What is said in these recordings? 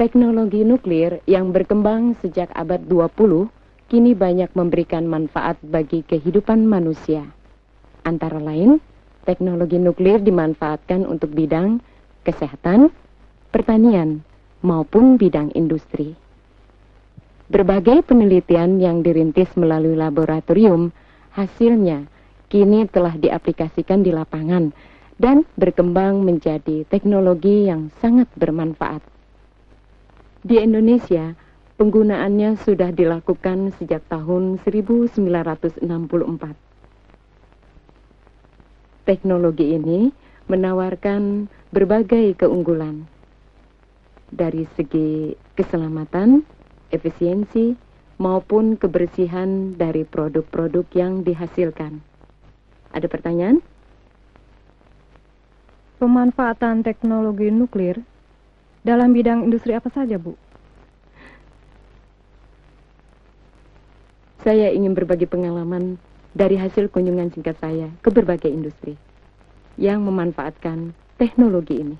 Teknologi nuklir yang berkembang sejak abad 20 kini banyak memberikan manfaat bagi kehidupan manusia. Antara lain, teknologi nuklir dimanfaatkan untuk bidang kesehatan, pertanian, maupun bidang industri. Berbagai penelitian yang dirintis melalui laboratorium, hasilnya kini telah diaplikasikan di lapangan dan berkembang menjadi teknologi yang sangat bermanfaat. Di Indonesia, penggunaannya sudah dilakukan sejak tahun 1964. Teknologi ini menawarkan berbagai keunggulan dari segi keselamatan, efisiensi, maupun kebersihan dari produk-produk yang dihasilkan. Ada pertanyaan? Pemanfaatan teknologi nuklir dalam bidang industri apa saja, Bu? Saya ingin berbagi pengalaman dari hasil kunjungan singkat saya ke berbagai industri yang memanfaatkan teknologi ini.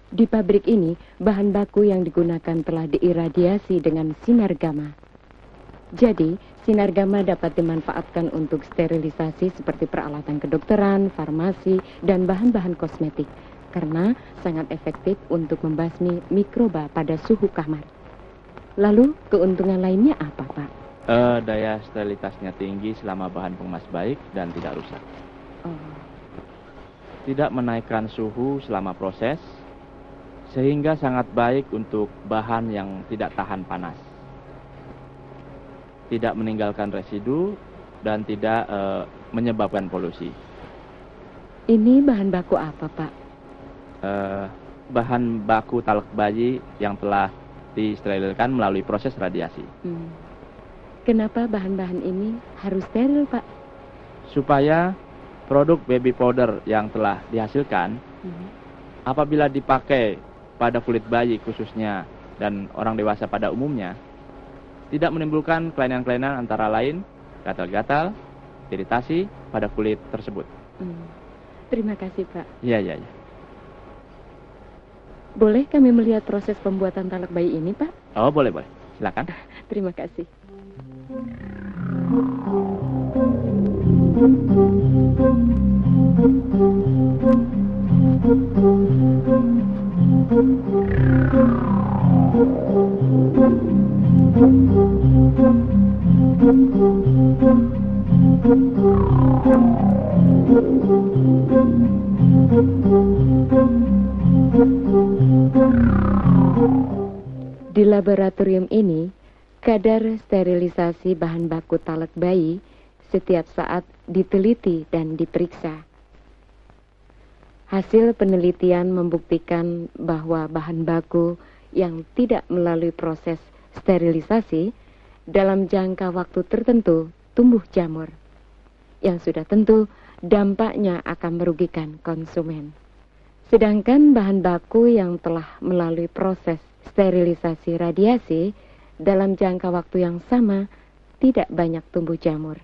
Di pabrik ini, bahan baku yang digunakan telah diiradiasi dengan sinar gamma. Jadi, sinar gamma dapat dimanfaatkan untuk sterilisasi seperti peralatan kedokteran, farmasi, dan bahan-bahan kosmetik, karena sangat efektif untuk membasmi mikroba pada suhu kamar. Lalu, keuntungan lainnya apa, Pak? Daya sterilitasnya tinggi selama bahan pengemas baik dan tidak rusak. Tidak menaikkan suhu selama proses, sehingga sangat baik untuk bahan yang tidak tahan panas. Tidak meninggalkan residu dan tidak menyebabkan polusi. Ini bahan baku apa, Pak? Bahan baku talak bayi yang telah disterilkan melalui proses radiasi. Kenapa bahan-bahan ini harus steril, Pak? Supaya produk baby powder yang telah dihasilkan, apabila dipakai pada kulit bayi khususnya dan orang dewasa pada umumnya, tidak menimbulkan kelainan-kelainan antara lain gatal-gatal, iritasi pada kulit tersebut. Terima kasih, Pak. Iya. Boleh kami melihat proses pembuatan talak bayi ini, Pak? Oh, boleh. Silakan. Terima kasih. Di laboratorium ini, kadar sterilisasi bahan baku talak bayi setiap saat diteliti dan diperiksa. Hasil penelitian membuktikan bahwa bahan baku yang tidak melalui proses sterilisasi dalam jangka waktu tertentu tumbuh jamur, yang sudah tentu dampaknya akan merugikan konsumen. Sedangkan bahan baku yang telah melalui proses sterilisasi radiasi dalam jangka waktu yang sama tidak banyak tumbuh jamur.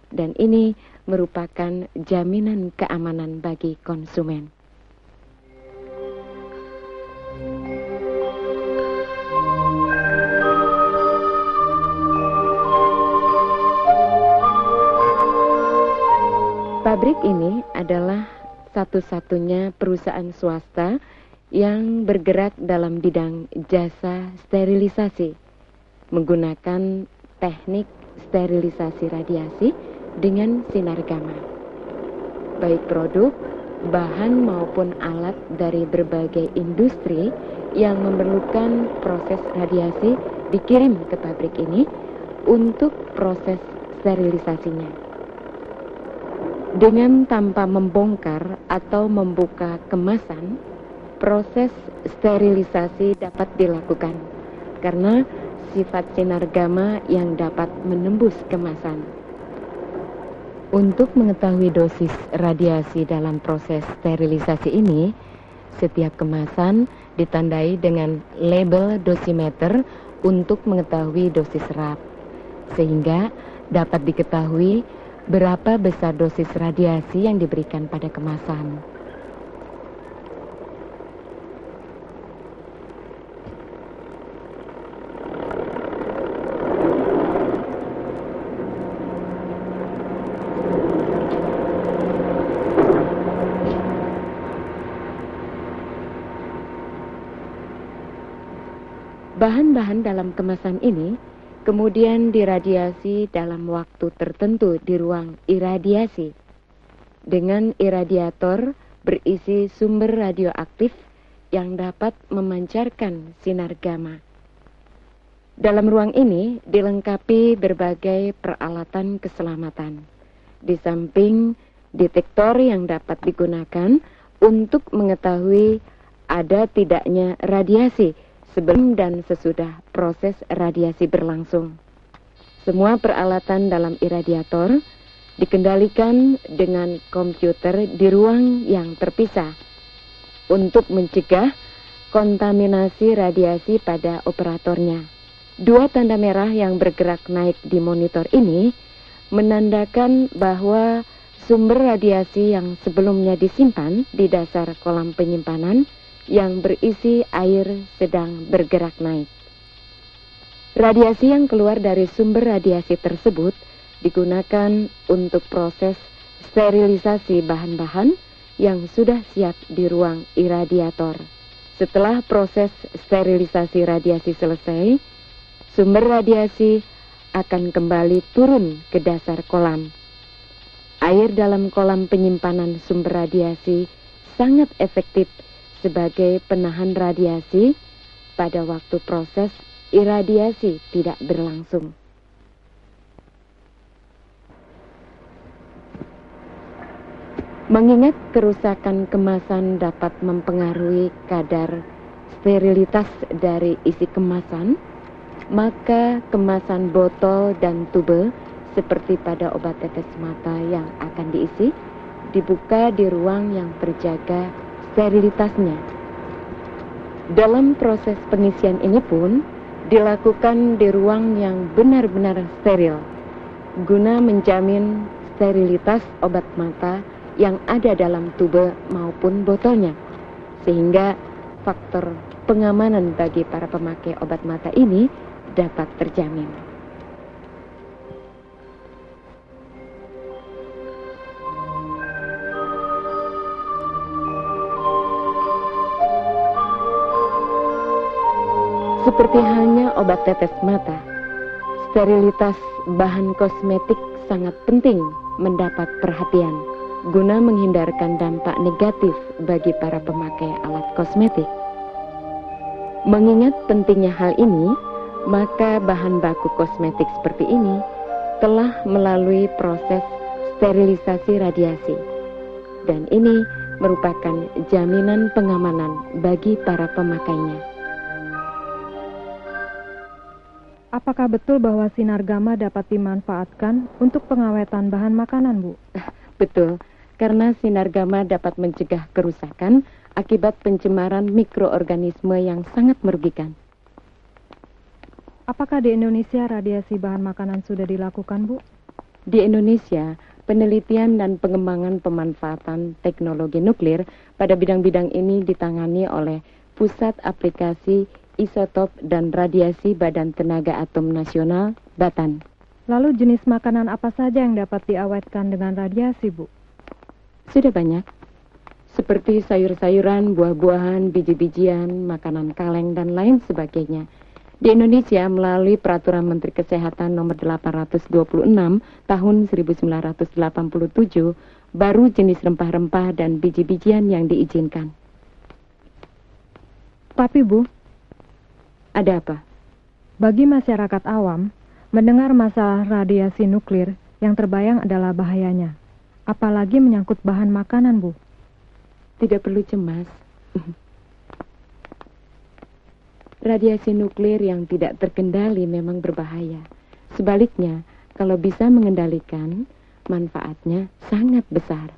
Dan ini merupakan jaminan keamanan bagi konsumen. Pabrik ini adalah satu-satunya perusahaan swasta yang bergerak dalam bidang jasa sterilisasi, menggunakan teknik sterilisasi radiasi dengan sinar gamma. Baik produk, bahan maupun alat dari berbagai industri yang memerlukan proses radiasi dikirim ke pabrik ini untuk proses sterilisasinya. Dengan tanpa membongkar atau membuka kemasan, proses sterilisasi dapat dilakukan karena sifat sinar gamma yang dapat menembus kemasan. Untuk mengetahui dosis radiasi dalam proses sterilisasi ini, setiap kemasan ditandai dengan label dosimeter untuk mengetahui dosis rap, sehingga dapat diketahui berapa besar dosis radiasi yang diberikan pada kemasan. Bahan-bahan dalam kemasan ini kemudian diradiasi dalam waktu tertentu di ruang iradiasi dengan iradiator berisi sumber radioaktif yang dapat memancarkan sinar gamma. Dalam ruang ini dilengkapi berbagai peralatan keselamatan, di samping detektor yang dapat digunakan untuk mengetahui ada tidaknya radiasi sebelum dan sesudah proses radiasi berlangsung. Semua peralatan dalam iradiator dikendalikan dengan komputer di ruang yang terpisah untuk mencegah kontaminasi radiasi pada operatornya. 2 tanda merah yang bergerak naik di monitor ini menandakan bahwa sumber radiasi yang sebelumnya disimpan di dasar kolam penyimpanan yang berisi air sedang bergerak naik. Radiasi yang keluar dari sumber radiasi tersebut digunakan untuk proses sterilisasi bahan-bahan yang sudah siap di ruang iradiator. Setelah proses sterilisasi radiasi selesai, sumber radiasi akan kembali turun ke dasar kolam. Air dalam kolam penyimpanan sumber radiasi sangat efektif sebagai penahan radiasi pada waktu proses iradiasi tidak berlangsung. Mengingat kerusakan kemasan dapat mempengaruhi kadar sterilitas dari isi kemasan, maka kemasan botol dan tube seperti pada obat tetes mata yang akan diisi dibuka di ruang yang terjaga sterilitasnya. Dalam proses pengisian ini pun dilakukan di ruang yang benar-benar steril guna menjamin sterilitas obat mata yang ada dalam tube maupun botolnya, sehingga faktor pengamanan bagi para pemakai obat mata ini dapat terjamin. Seperti halnya obat tetes mata, sterilitas bahan kosmetik sangat penting mendapat perhatian guna menghindarkan dampak negatif bagi para pemakai alat kosmetik. Mengingat pentingnya hal ini, maka bahan baku kosmetik seperti ini telah melalui proses sterilisasi radiasi, dan ini merupakan jaminan pengamanan bagi para pemakainya. Apakah betul bahwa sinar gamma dapat dimanfaatkan untuk pengawetan bahan makanan, Bu? Betul, karena sinar gamma dapat mencegah kerusakan akibat pencemaran mikroorganisme yang sangat merugikan. Apakah di Indonesia radiasi bahan makanan sudah dilakukan, Bu? Di Indonesia, penelitian dan pengembangan pemanfaatan teknologi nuklir pada bidang-bidang ini ditangani oleh Pusat Aplikasi Isotop dan Radiasi Badan Tenaga Atom Nasional, Batan. Lalu jenis makanan apa saja yang dapat diawetkan dengan radiasi, Bu? Sudah banyak, seperti sayur-sayuran, buah-buahan, biji-bijian, makanan kaleng, dan lain sebagainya. Di Indonesia, melalui Peraturan Menteri Kesehatan Nomor 826 Tahun 1987, baru jenis rempah-rempah dan biji-bijian yang diizinkan. Tapi, Bu, ada apa? Bagi masyarakat awam, mendengar masalah radiasi nuklir yang terbayang adalah bahayanya. Apalagi menyangkut bahan makanan, Bu. Tidak perlu cemas. Radiasi nuklir yang tidak terkendali memang berbahaya. Sebaliknya, kalau bisa mengendalikan, manfaatnya sangat besar.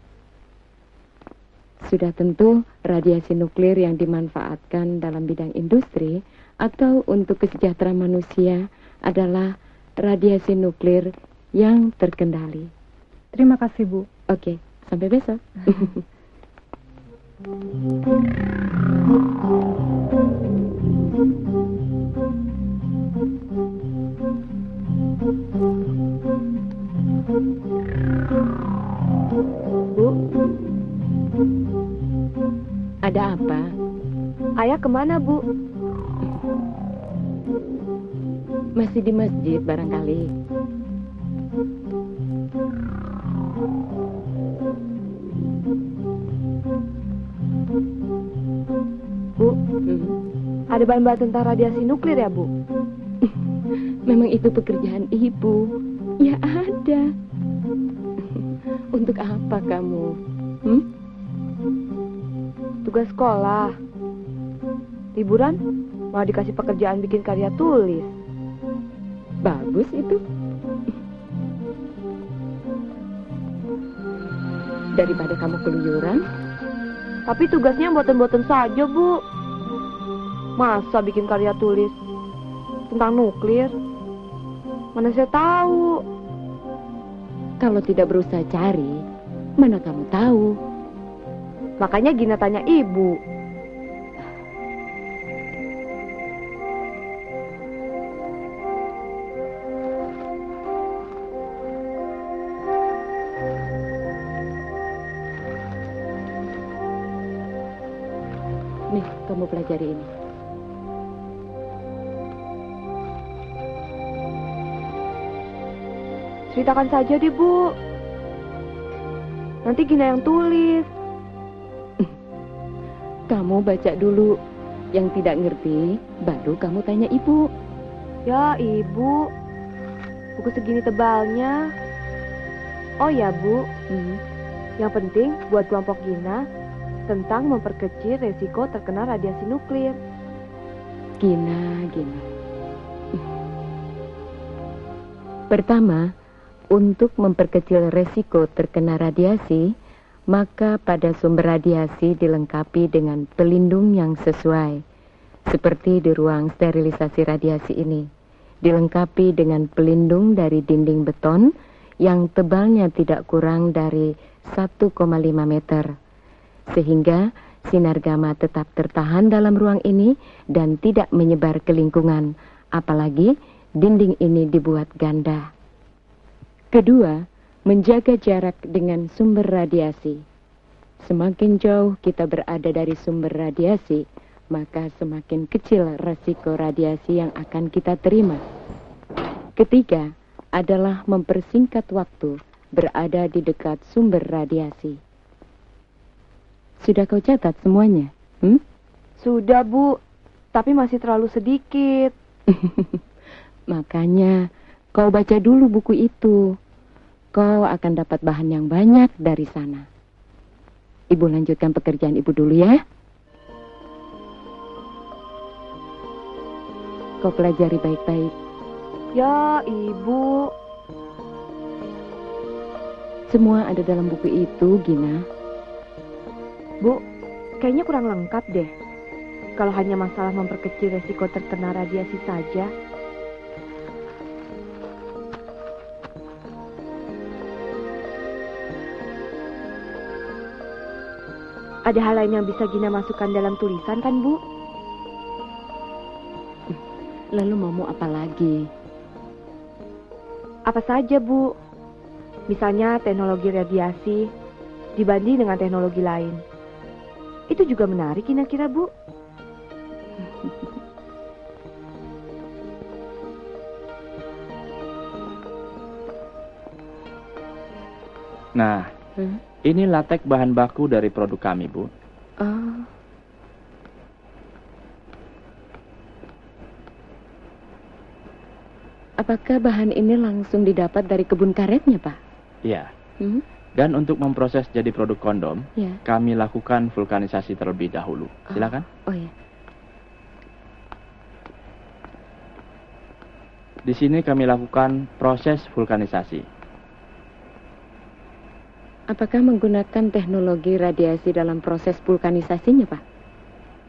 Sudah tentu radiasi nuklir yang dimanfaatkan dalam bidang industri atau untuk kesejahteraan manusia adalah radiasi nuklir yang terkendali. Terima kasih, Bu. Oke, sampai besok. Bu, ada apa? Ayah kemana, Bu? Masih di masjid barangkali. Bu, ada bahan-bahan tentang radiasi nuklir ya, Bu? Memang itu pekerjaan ibu. Ya ada. Untuk apa kamu? Tugas sekolah. Liburan, mau dikasih pekerjaan bikin karya tulis. Bagus itu. Daripada kamu keluyuran. Tapi tugasnya boten-boten saja, Bu. Masa bikin karya tulis tentang nuklir? Mana saya tahu. Kalau tidak berusaha cari, mana kamu tahu? Makanya Gina tanya ibu. Nih, kamu pelajari ini. Ceritakan saja deh, Bu. Nanti Gina yang tulis. Kamu baca dulu. Yang tidak ngerti, baru kamu tanya ibu. Ya, Ibu. Buku segini tebalnya. Oh ya, Bu. Yang penting buat kelompok Gina tentang memperkecil resiko terkena radiasi nuklir. Gina. Pertama, untuk memperkecil resiko terkena radiasi, maka pada sumber radiasi dilengkapi dengan pelindung yang sesuai. Seperti di ruang sterilisasi radiasi ini, dilengkapi dengan pelindung dari dinding beton yang tebalnya tidak kurang dari 1,5 meter. Sehingga sinar gamma tetap tertahan dalam ruang ini dan tidak menyebar ke lingkungan, apalagi dinding ini dibuat ganda. Kedua, menjaga jarak dengan sumber radiasi. Semakin jauh kita berada dari sumber radiasi, maka semakin kecil resiko radiasi yang akan kita terima. Ketiga, adalah mempersingkat waktu berada di dekat sumber radiasi. Sudah kau catat semuanya? Sudah, Bu. Tapi masih terlalu sedikit. Makanya kau baca dulu buku itu. Kau akan dapat bahan yang banyak dari sana. Ibu lanjutkan pekerjaan ibu dulu ya. Kau pelajari baik-baik. Ya, Ibu. Semua ada dalam buku itu, Gina. Bu, kayaknya kurang lengkap deh. Kalau hanya masalah memperkecil resiko terkena radiasi saja. Ada hal lain yang bisa Gina masukkan dalam tulisan kan, Bu? Lalu mau apa lagi? Apa saja, Bu? Misalnya teknologi radiasi dibanding dengan teknologi lain. Itu juga menarik kira-kira, Bu. Nah, ini latek bahan baku dari produk kami, Bu. Oh. Apakah bahan ini langsung didapat dari kebun karetnya, Pak? Iya. Dan untuk memproses jadi produk kondom, ya, kami lakukan vulkanisasi terlebih dahulu. Silakan. Oh ya. Di sini kami lakukan proses vulkanisasi. Apakah menggunakan teknologi radiasi dalam proses vulkanisasinya, Pak?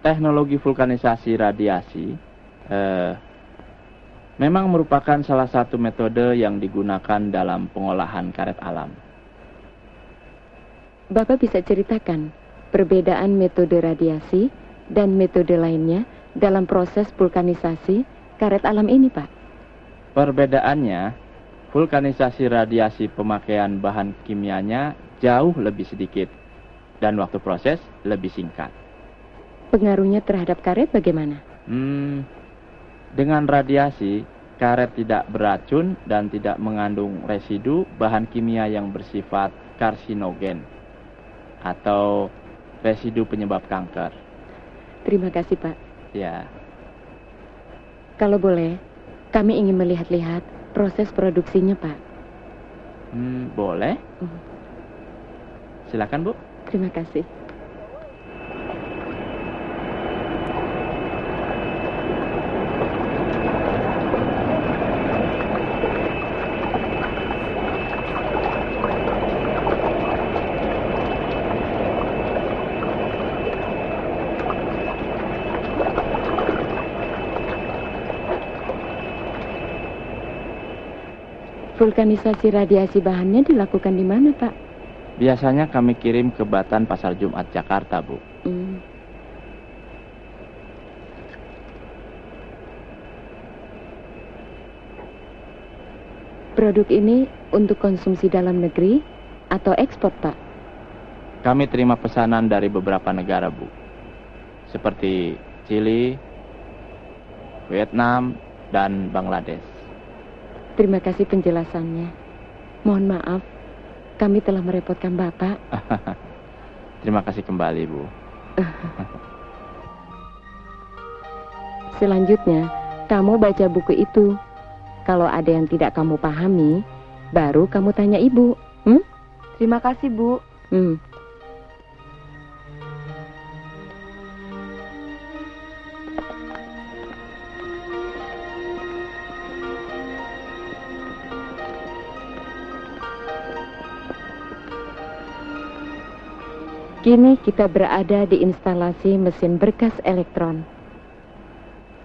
Teknologi vulkanisasi radiasi memang merupakan salah satu metode yang digunakan dalam pengolahan karet alam. Bapak bisa ceritakan perbedaan metode radiasi dan metode lainnya dalam proses vulkanisasi karet alam ini, Pak? Perbedaannya, vulkanisasi radiasi pemakaian bahan kimianya jauh lebih sedikit dan waktu proses lebih singkat. Pengaruhnya terhadap karet bagaimana? Dengan radiasi, Karet tidak beracun dan tidak mengandung residu bahan kimia yang bersifat karsinogen atau residu penyebab kanker. Terima kasih, Pak. Ya. Kalau boleh, kami ingin melihat-lihat proses produksinya, Pak. Boleh. Silakan, Bu. Terima kasih. Vulkanisasi radiasi bahannya dilakukan di mana, Pak? Biasanya kami kirim ke Batan Pasar Jumat Jakarta, Bu. Produk ini untuk konsumsi dalam negeri atau ekspor, Pak? Kami terima pesanan dari beberapa negara, Bu. Seperti Chili, Vietnam, dan Bangladesh. Terima kasih penjelasannya. Mohon maaf, kami telah merepotkan Bapak. Terima kasih kembali, Bu. Selanjutnya, kamu baca buku itu. Kalau ada yang tidak kamu pahami, baru kamu tanya Ibu. Terima kasih, Bu. Kini kita berada di instalasi mesin berkas elektron.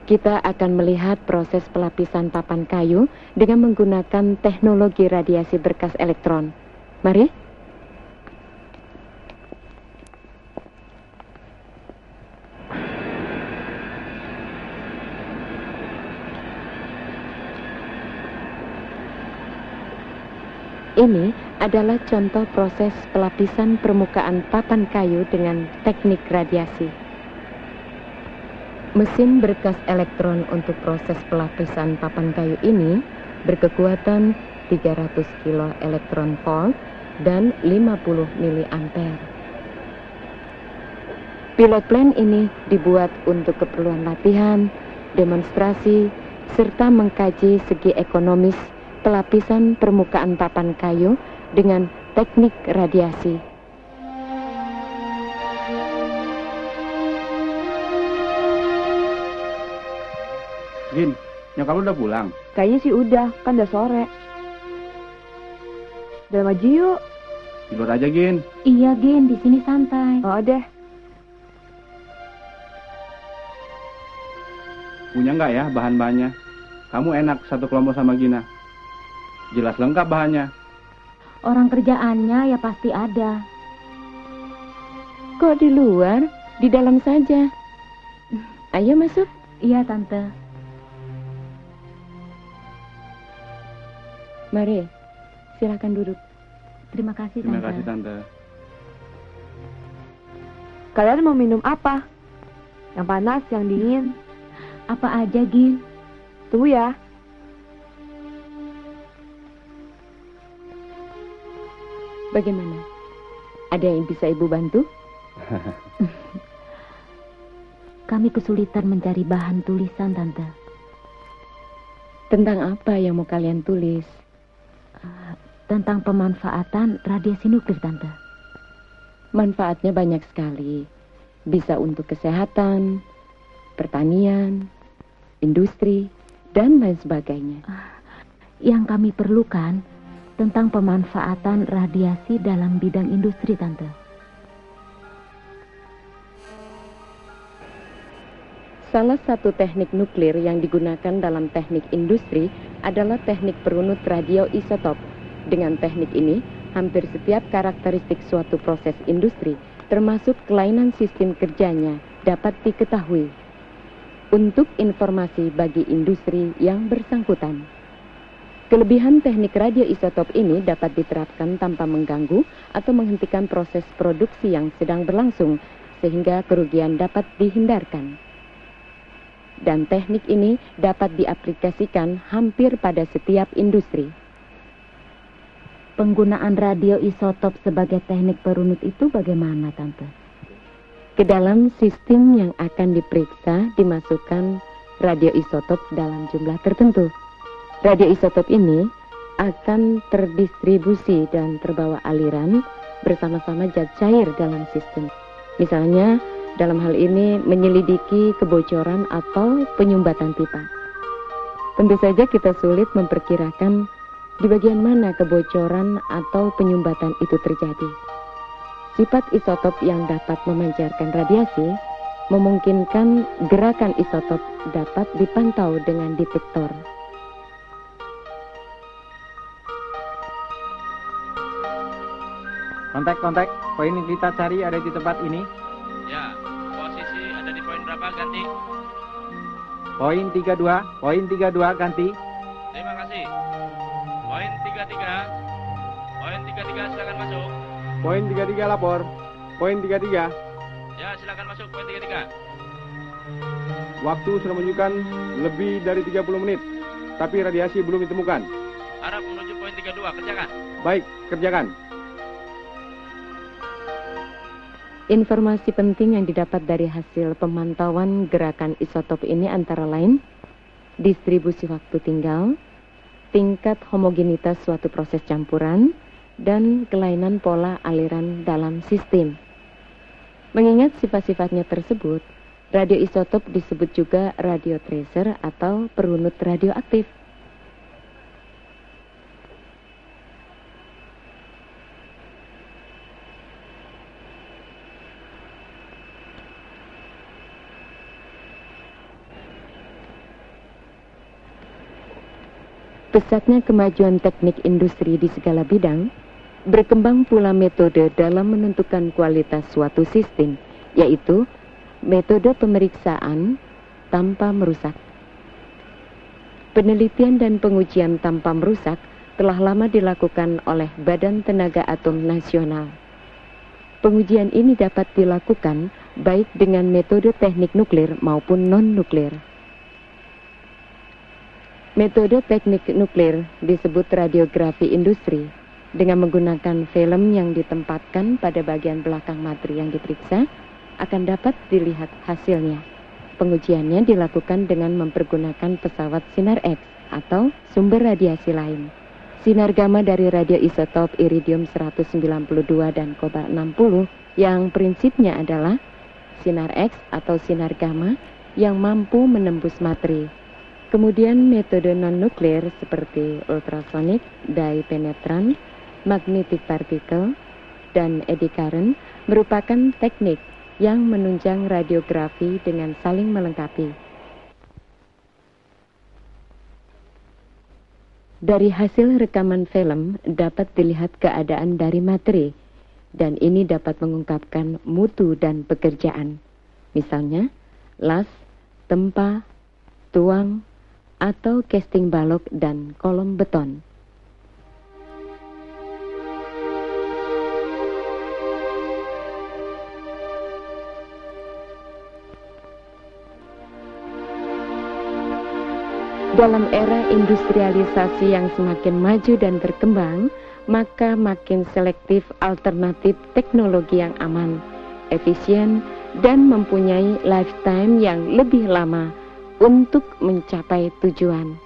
Kita akan melihat proses pelapisan papan kayu dengan menggunakan teknologi radiasi berkas elektron. Mari. Ini adalah contoh proses pelapisan permukaan papan kayu dengan teknik radiasi. Mesin berkas elektron untuk proses pelapisan papan kayu ini berkekuatan 300 kilo elektron volt dan 50 miliampere. Pilot plan ini dibuat untuk keperluan latihan, demonstrasi, serta mengkaji segi ekonomis pelapisan permukaan papan kayu dengan teknik radiasi. Gin, nyokap lu udah pulang? Kayaknya sih udah, kan udah sore. Dalam aja yuk. Di luar aja, Gin. Iya, Gin, di sini santai. Oh, deh. Punya nggak ya bahan-bahannya? Kamu enak satu kelompok sama Gina. Jelas lengkap bahannya. Orang kerjaannya ya pasti ada. Kok di luar? Di dalam saja. Ayo masuk. Iya, Tante. Mari, silakan duduk. Terima kasih, Tante. Terima kasih, Tante. Kalian mau minum apa? Yang panas, yang dingin? Apa aja, Gin? Tunggu ya. Bagaimana? Ada yang bisa Ibu bantu? Kami kesulitan mencari bahan tulisan, Tante. Tentang apa yang mau kalian tulis? Tentang pemanfaatan radiasi nuklir, Tante. Manfaatnya banyak sekali. Bisa untuk kesehatan, pertanian, industri, dan lain sebagainya. Yang kami perlukan tentang pemanfaatan radiasi dalam bidang industri, Tante. Salah satu teknik nuklir yang digunakan dalam teknik industri adalah teknik perunut radioisotop. Dengan teknik ini, hampir setiap karakteristik suatu proses industri, termasuk kelainan sistem kerjanya, dapat diketahui. Untuk informasi bagi industri yang bersangkutan. Kelebihan teknik radioisotop ini dapat diterapkan tanpa mengganggu atau menghentikan proses produksi yang sedang berlangsung, sehingga kerugian dapat dihindarkan. dan teknik ini dapat diaplikasikan hampir pada setiap industri. Penggunaan radioisotop sebagai teknik perunut itu bagaimana, Tante? Ke dalam sistem yang akan diperiksa dimasukkan radioisotop dalam jumlah tertentu. Radioisotop ini akan terdistribusi dan terbawa aliran bersama-sama zat cair dalam sistem. Misalnya, dalam hal ini menyelidiki kebocoran atau penyumbatan pipa. Tentu saja kita sulit memperkirakan di bagian mana kebocoran atau penyumbatan itu terjadi. Sifat isotop yang dapat memancarkan radiasi memungkinkan gerakan isotop dapat dipantau dengan detektor. Kontak, poin yang kita cari ada di tempat ini. Ya, posisi ada di poin berapa, ganti? Poin 32 ganti. Terima kasih. Poin 33 silakan masuk. Poin 33 lapor. Poin 33. Ya, silakan masuk poin 33. Waktu sudah menunjukkan lebih dari 30 menit, tapi radiasi belum ditemukan. Harap menuju poin 32, kerjakan. Baik, kerjakan. Informasi penting yang didapat dari hasil pemantauan gerakan isotop ini antara lain distribusi waktu tinggal, tingkat homogenitas suatu proses campuran, dan kelainan pola aliran dalam sistem. Mengingat sifat-sifatnya tersebut, radioisotop disebut juga radiotracer atau perunut radioaktif. Pesatnya kemajuan teknik industri di segala bidang, berkembang pula metode dalam menentukan kualitas suatu sistem, yaitu metode pemeriksaan tanpa merusak. Penelitian dan pengujian tanpa merusak telah lama dilakukan oleh Badan Tenaga Atom Nasional. Pengujian ini dapat dilakukan baik dengan metode teknik nuklir maupun non-nuklir. Metode teknik nuklir disebut radiografi industri. Dengan menggunakan film yang ditempatkan pada bagian belakang materi yang diperiksa, akan dapat dilihat hasilnya. Pengujiannya dilakukan dengan mempergunakan pesawat sinar X atau sumber radiasi lain. Sinar gamma dari radioisotop iridium 192 dan kobalt 60 yang prinsipnya adalah sinar X atau sinar gamma yang mampu menembus materi. Kemudian metode non-nuklir seperti ultrasonik, dye penetran, magnetic particle, dan eddy current merupakan teknik yang menunjang radiografi dengan saling melengkapi. Dari hasil rekaman film dapat dilihat keadaan dari materi, dan ini dapat mengungkapkan mutu dan pekerjaan. Misalnya, las, tempa, tuang, atau casting balok dan kolom beton. Dalam era industrialisasi yang semakin maju dan berkembang, maka makin selektif alternatif teknologi yang aman, efisien, dan mempunyai lifetime yang lebih lama untuk mencapai tujuan.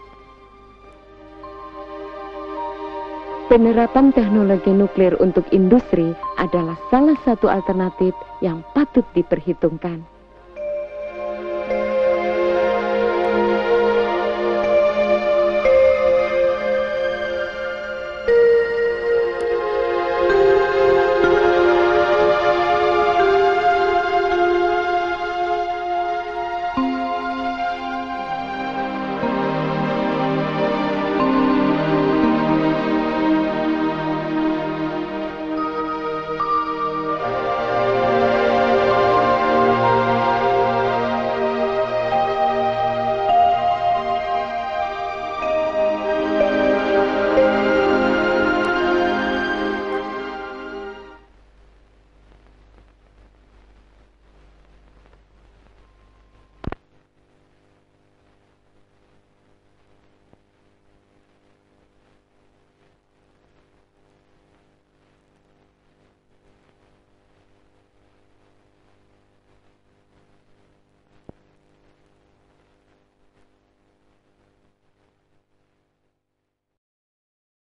Penerapan teknologi nuklir untuk industri adalah salah satu alternatif yang patut diperhitungkan.